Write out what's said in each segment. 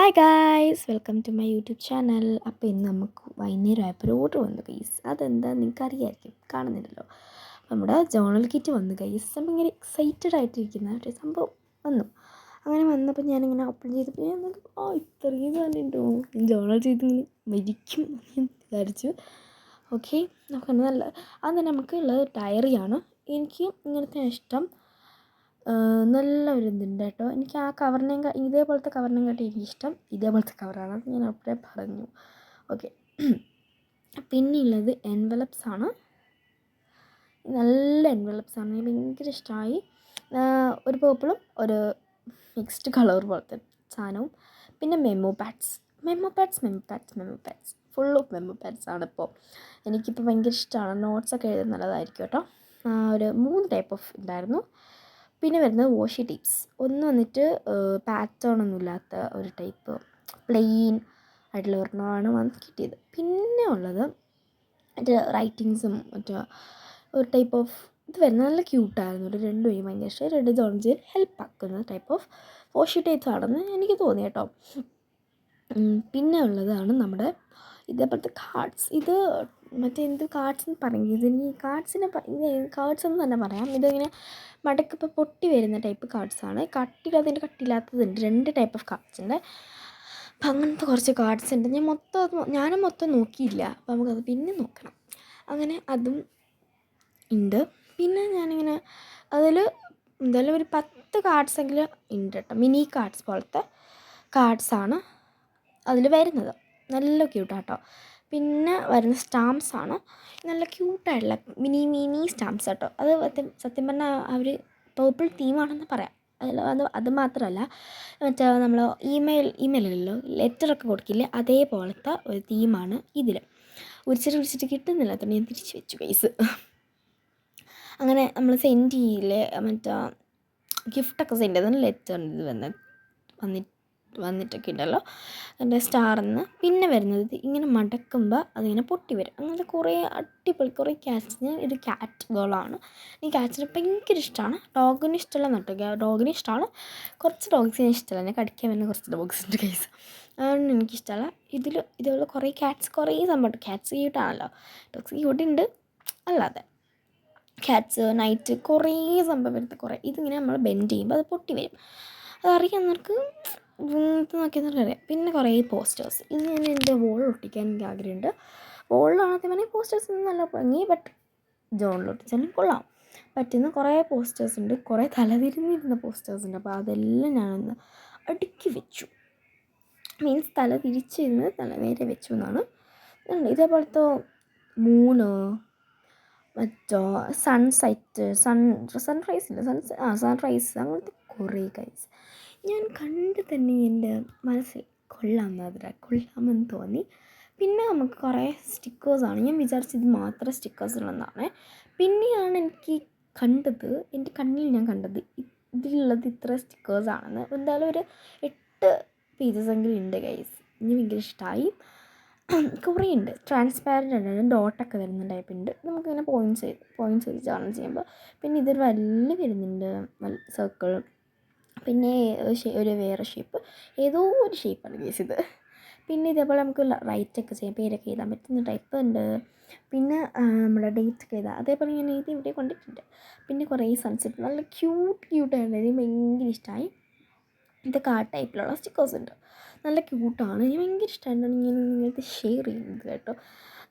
Hi guys, welcome to my YouTube channel. അപ്പോൾ ഇന്ന് നമുക്ക് വൈകുന്നേരം ആയപ്പോൾ ഒരു ഓർഡർ വന്നു ഗൈസ്. അതെന്താ നിങ്ങൾക്ക് അറിയാമായിരിക്കും, കാണുന്നില്ലല്ലോ. നമ്മുടെ ജേണൽ കിറ്റ് വന്നു ഗൈസ്. അപ്പം ഇങ്ങനെ എക്സൈറ്റഡ് ആയിട്ടിരിക്കുന്ന ഒരു സംഭവം വന്നു. അങ്ങനെ വന്നപ്പോൾ ഞാനിങ്ങനെ ഓപ്പൺ ചെയ്തപ്പോൾ ഞാൻ ഇത്രയും സാധനമുണ്ടോ, ഞാൻ ജേണൽ ചെയ്തിങ്ങനെ മരിക്കും എന്ന് വിചാരിച്ചു. ഓക്കെ, നമുക്ക് നല്ല അത് തന്നെ നമുക്കുള്ളത് ഡയറിയാണ്. എനിക്ക് ഇങ്ങനത്തെ ഇഷ്ടം. നല്ല ഒരു ഇതുണ്ട് കേട്ടോ. എനിക്ക് ആ കവറിനെയും ഇതേപോലത്തെ കവറിനെയും കാട്ടി എനിക്കിഷ്ടം ഇതേപോലത്തെ കവറാണ്. അത് ഞാൻ അപ്പോഴേ പറഞ്ഞു. ഓക്കെ, പിന്നെയുള്ളത് എൻവലപ്സ് ആണ്. നല്ല എൻവലപ്സ് ആണ്, എനിക്ക് ഭയങ്കര ഇഷ്ടമായി. ഒരു പേർപ്പിളും ഒരു മിക്സ്ഡ് കളർ പോലത്തെ സാധനവും. പിന്നെ memo pads full of memo pads ആണ്. എനിക്കിപ്പോൾ ഭയങ്കര ഇഷ്ടമാണ്. നോട്ട്സൊക്കെ എഴുതാൻ നല്ലതായിരിക്കും കേട്ടോ. ഒരു 3 ടൈപ്പ് ഓഫ് ഉണ്ടായിരുന്നു. പിന്നെ വരുന്നത് വാഷി ടേപ്സ്. ഒന്ന് വന്നിട്ട് പാറ്റേൺ ഒന്നും ഇല്ലാത്ത ഒരു ടൈപ്പ് പ്ലെയിൻ ആയിട്ടുള്ള ഒരെണ്ണമാണ് കിട്ടിയത്. പിന്നെ ഉള്ളത് മറ്റേ റൈറ്റിങ്സും മറ്റേ ഒരു ടൈപ്പ് ഓഫ് ഇത് വരുന്നത് നല്ല ക്യൂട്ടായിരുന്നു. ഒരു രണ്ടുപേരും ഭയങ്കര ഇഷ്ടം. രണ്ട് ജോൺസിൽ ഹെൽപ്പ് ആക്കുന്ന ടൈപ്പ് ഓഫ് വാഷി ടേപ്സ് ആണെന്ന് എനിക്ക് തോന്നി കേട്ടോ. പിന്നെ ഉള്ളതാണ് നമ്മുടെ ഇതേപോലത്തെ കാർഡ്സ്. ഇത് മറ്റേ എന്ത് കാർഡ്സ് എന്ന് പറയുന്നത്, ഇതിന് കാർഡ്സ് എന്ന് തന്നെ പറയാം. ഇതിങ്ങനെ മടക്കിപ്പോൾ പൊട്ടി വരുന്ന ടൈപ്പ് കാർഡ്സാണ്. കട്ടിയില്ലാത്തതിൻ്റെ കട്ടിയില്ലാത്തതുണ്ട്. 2 ടൈപ്പ് ഓഫ് കാർഡ്സ് ഉണ്ട്. അപ്പം അങ്ങനത്തെ കുറച്ച് കാർഡ്സ് ഉണ്ട്. ഞാനും മൊത്തം നോക്കിയില്ല. അപ്പോൾ നമുക്കത് പിന്നെ നോക്കണം. അങ്ങനെ അതും ഉണ്ട്. പിന്നെ ഞാനിങ്ങനെ അതിൽ എന്തായാലും ഒരു 10 കാർഡ്സെങ്കിലും ഉണ്ട് കേട്ടോ. മിനി കാർഡ്സ് പോലത്തെ കാർഡ്സാണ് അതിൽ വരുന്നത്. നല്ല ക്യൂട്ടാട്ടോ. പിന്നെ വരുന്ന സ്റ്റാമ്പ്സാണ്. നല്ല ക്യൂട്ടായിട്ടുള്ള മിനി സ്റ്റാമ്പ്സ് കേട്ടോ. അത് സത്യം പറഞ്ഞാൽ അവർ പേർപ്പിൾ തീമാണെന്ന് പറയാം. അത് മാത്രമല്ല, മറ്റേ നമ്മൾ ഇമെയിലല്ലോ ലെറ്ററൊക്കെ കൊടുക്കില്ലേ, അതേപോലത്തെ ഒരു തീമാണ് ഇതിൽ. ഉരിച്ചിട്ട് കിട്ടുന്നില്ല, അതുകൊണ്ട് ഞാൻ തിരിച്ച് വെച്ചു പൈസ. അങ്ങനെ നമ്മൾ സെൻഡ് ചെയ്യില്ലേ, മറ്റേ ഗിഫ്റ്റൊക്കെ സെൻഡ് ചെയ്തതിന് ലെറ്റർ ഇത് വന്നിട്ടൊക്കെ ഉണ്ടല്ലോ എൻ്റെ സ്റ്റാറിന്ന്. പിന്നെ വരുന്നത് ഇങ്ങനെ മടക്കുമ്പോൾ അതിങ്ങനെ പൊട്ടി വരും. അങ്ങനത്തെ കുറേ അടിപൊളി കുറേ ക്യാറ്റ്സ്. ഞാൻ ഒരു ക്യാറ്റ് ഗേളാണ്. ഈ ക്യാറ്റ്സിനെ ഭയങ്കര ഇഷ്ടമാണ്. ഡോഗിന് ഇഷ്ടമല്ല കേട്ടോ. ഡോഗിന് ഇഷ്ടമാണ്, കുറച്ച് ഡോഗ്സിനെ ഇഷ്ടമല്ല. ഞാൻ കടിക്കാൻ വരുന്ന കുറച്ച് ഡോഗ്സിൻ്റെ കേസ് അതുകൊണ്ട് എനിക്കിഷ്ടമല്ല. ഇതുപോലെ കുറേ ക്യാറ്റ്സ് കുറേ സംഭവമുണ്ട്. ക്യാറ്റ്സ് ക്യൂട്ടാണല്ലോ. ഡോഗ്സ് ക്യൂട്ടുണ്ട് അല്ലാതെ. ക്യാറ്റ്സ് നൈറ്റ് കുറേ സംഭവം വരുന്നത് കുറേ. ഇതിങ്ങനെ നമ്മൾ ബെൻഡ് ചെയ്യുമ്പോൾ അത് പൊട്ടി വരും. അതറിയാവുന്നവർക്ക് നോക്കിയെന്നവർക്ക് അറിയാം. പിന്നെ കുറേ പോസ്റ്റേഴ്സ്. ഇത് ഞാൻ എൻ്റെ വോളിൽ ഒട്ടിക്കാൻ എനിക്ക് ആഗ്രഹമുണ്ട്. വോളിലാണത്തെ പറഞ്ഞാൽ പോസ്റ്റേഴ്സ് നല്ല ഭംഗി, ബട്ട് ജോണിലൊട്ടിച്ചാലും കൊള്ളാം പറ്റുന്ന കുറേ പോസ്റ്റേഴ്സ് ഉണ്ട്. കുറേ തലതിരിഞ്ഞിരുന്ന പോസ്റ്റേഴ്സ് ഉണ്ട്. അപ്പോൾ അതെല്ലാം ഞാനൊന്ന് അടുക്കി വെച്ചു. മീൻസ് തല തിരിച്ചിരുന്ന് തല നേരെ വെച്ചു എന്നാണ്. ഇതേപോലത്തെ മൂണ്, മറ്റോ സൺസെറ്റ്, സൺറൈസ് ഇല്ല സൺറൈസ് അങ്ങനത്തെ കുറേ ഗൈസ് ഞാൻ കണ്ട് തന്നെ എൻ്റെ മനസ്സിൽ കൊള്ളാമെന്ന് തോന്നി. പിന്നെ നമുക്ക് കുറേ സ്റ്റിക്കേഴ്സാണ്. ഞാൻ വിചാരിച്ചത് മാത്രം സ്റ്റിക്കേഴ്സുള്ളതാണ്. പിന്നെയാണ് എൻ്റെ കണ്ണിൽ ഞാൻ കണ്ടത് ഇതിലുള്ളത് ഇത്ര സ്റ്റിക്കേഴ്സാണെന്ന്. എന്തായാലും ഒരു 8 പീസസെങ്കിലും ഉണ്ട് ഗൈസ്. എനിക്ക് ഭയങ്കര ഇഷ്ടമായി. കുറേ ഉണ്ട്. ട്രാൻസ്പാരൻ്റ് ഉണ്ട്, ഡോട്ടൊക്കെ വരുന്ന ടൈപ്പ് ഉണ്ട്. നമുക്കിങ്ങനെ പോയിൻറ്റ്സ് വെച്ച് കാണാൻ ചെയ്യുമ്പോൾ. പിന്നെ ഇതൊരു വലിയ വരുന്നുണ്ട് സർക്കിൾ. പിന്നെ ഒരു വേറെ ഷേപ്പ്, ഏതോ ഒരു ഷേപ്പാണ് ഗൈസ് ഇത്. പിന്നെ ഇതേപോലെ നമുക്ക് റൈറ്റൊക്കെ ചെയ്യാം, പേരൊക്കെ എഴുതാൻ പറ്റുന്ന ടൈപ്പ് ഉണ്ട്. പിന്നെ നമ്മുടെ ഡേറ്റൊക്കെ എഴുതാം. അതേപോലെ ഞാൻ എഴുതി ഇവിടെ കൊണ്ടിട്ടുണ്ട്. പിന്നെ കുറേ സൺസെറ്റ് നല്ല ക്യൂട്ടായിരുന്നു. എനിക്ക് ഭയങ്കര ഇഷ്ടമായി. ഇതൊക്കെ ആ ടൈപ്പിലുള്ള സ്റ്റിക്കേഴ്സ് ഉണ്ട്. നല്ല ക്യൂട്ടാണ്. എനിക്ക് ഭയങ്കര ഇഷ്ടമായിട്ടാണ് ഞാൻ നിങ്ങൾക്ക് ഷെയർ ചെയ്യുന്നത് കേട്ടോ.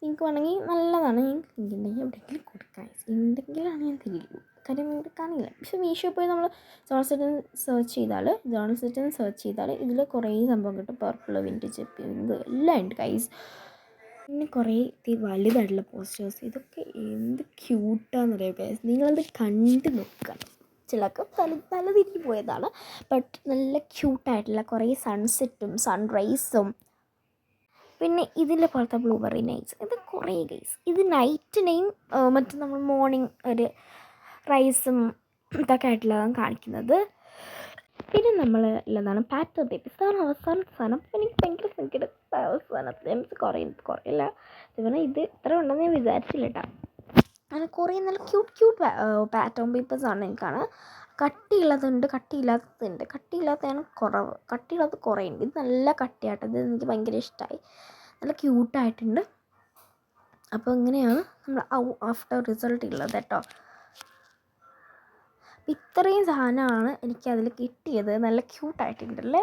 നിങ്ങൾക്ക് വേണമെങ്കിൽ നല്ലതാണ്. നിങ്ങൾക്ക് ഉണ്ടെങ്കിൽ എവിടെയെങ്കിലും കൊടുക്കാം. ഉണ്ടെങ്കിലാണ് ഞാൻ തരുള്ളൂ, കാര്യം ഇവിടെ കാണില്ല. പക്ഷേ മീഷോ പോയി നമ്മൾ ജോൺ സെറ്റിന് സെർച്ച് ചെയ്താൽ ഇതിൽ കുറേ സംഭവം കിട്ടും. പർപ്പിൾ, വിൻറ്റേജ്, പിങ്ക് എല്ലാം ഉണ്ട് ഗൈസ്. പിന്നെ കുറേ വലുതായിട്ടുള്ള പോസ്റ്റേഴ്സ്. ഇതൊക്കെ എന്ത് ക്യൂട്ടാണെന്നറിയാം ഗൈസ്. നിങ്ങളത് കണ്ട് നോക്കുക. ചിലർക്ക് തലതിരിഞ്ഞ് പോയതാണ്, ബട്ട് നല്ല ക്യൂട്ടായിട്ടുള്ള കുറേ സൺസെറ്റും സൺറൈസും. പിന്നെ ഇതിൻ്റെ പോലത്തെ ബ്ലൂബെറി നൈറ്റ്സ്. ഇത് കുറേ ഗൈസ്. ഇത് നൈറ്റിനെയും മറ്റു നമ്മൾ മോർണിംഗ് ഒരു റൈസും ഇതൊക്കെ ആയിട്ടുള്ളതാണ് കാണിക്കുന്നത്. പിന്നെ നമ്മൾ ഉള്ളതാണ് പാറ്റേൺ ടൈപ്പ്. അവസാനത്തെ സാധനം. അപ്പോൾ എനിക്ക് ഭയങ്കര സങ്കടം. അവസാനത്തെ കുറേയില്ല. ഇതുപോലെ ഇത് ഇത്ര ഉണ്ടെന്ന് ഞാൻ വിചാരിച്ചില്ല കേട്ടോ. അങ്ങനെ കുറേ നല്ല ക്യൂട്ട് പാറ്റേൺ പേപ്പേഴ്സാണ് എനിക്കാണ്. കട്ടിയുള്ളതുണ്ട്, കട്ടിയില്ലാത്തതുണ്ട്. കട്ടിയില്ലാത്തതാണ് കുറവ്, കട്ടിയുള്ളത് കുറേ ഉണ്ട്. ഇത് നല്ല കട്ടിയാട്ടത്, ഇത് എനിക്ക് ഭയങ്കര ഇഷ്ടമായി, നല്ല ക്യൂട്ടായിട്ടുണ്ട്. അപ്പോൾ ഇങ്ങനെയാണ് നമ്മൾ ആഫ്റ്റർ റിസൾട്ട് ഉള്ളത് കേട്ടോ. അപ്പം ഇത്രയും സാധനമാണ് എനിക്കതിൽ കിട്ടിയത്. നല്ല ക്യൂട്ടായിട്ടുണ്ടല്ലേ.